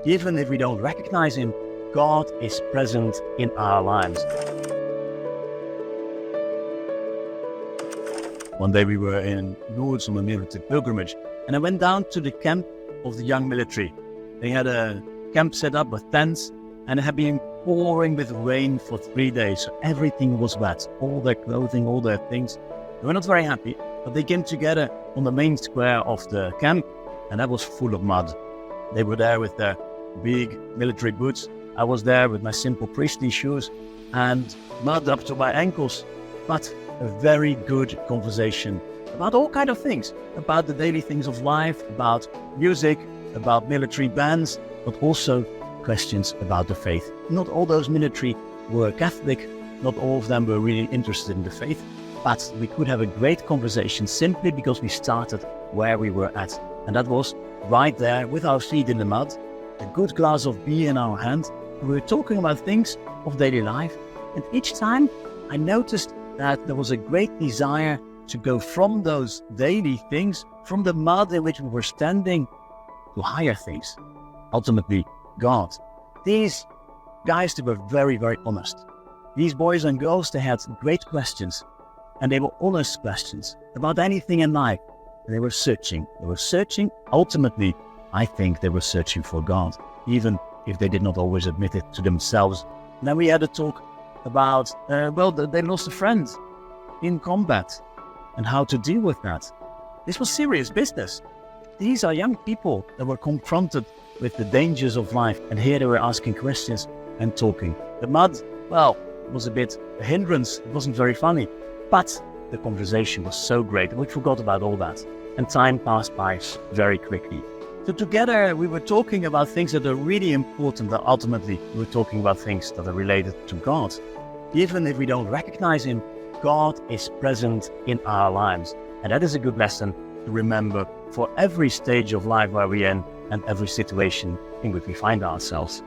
Even if we don't recognize Him, God is present in our lives. One day we were in Lourdes on a military pilgrimage, and I went down to the camp of the young military. They had a camp set up with tents, and it had been pouring with rain for 3 days, so everything was wet. All their clothing, all their things. They were not very happy, but they came together on the main square of the camp, and that was full of mud. They were there with their big military boots. I was there with my simple priestly shoes and mud up to my ankles, but a very good conversation about all kinds of things, about the daily things of life, about music, about military bands, but also questions about the faith. Not all those military were Catholic, not all of them were really interested in the faith, but we could have a great conversation simply because we started where we were at. And that was right there with our feet in the mud, a good glass of beer in our hand. We were talking about things of daily life. And each time I noticed that there was a great desire to go from those daily things, from the mud in which we were standing, to higher things. Ultimately, God. These guys, they were very, very honest. These boys and girls, they had great questions. And they were honest questions about anything in life. And they were searching. Ultimately, I think they were searching for God, even if they did not always admit it to themselves. And then we had a talk about, they lost a friend in combat and how to deal with that. This was serious business. These are young people that were confronted with the dangers of life, and here they were asking questions and talking. The mud, it was a bit a hindrance. It wasn't very funny, but the conversation was so great that we forgot about all that, and time passed by very quickly. So together we were talking about things that are really important, that ultimately we were talking about things that are related to God. Even if we don't recognize Him, God is present in our lives. And that is a good lesson to remember for every stage of life where we're in and every situation in which we find ourselves.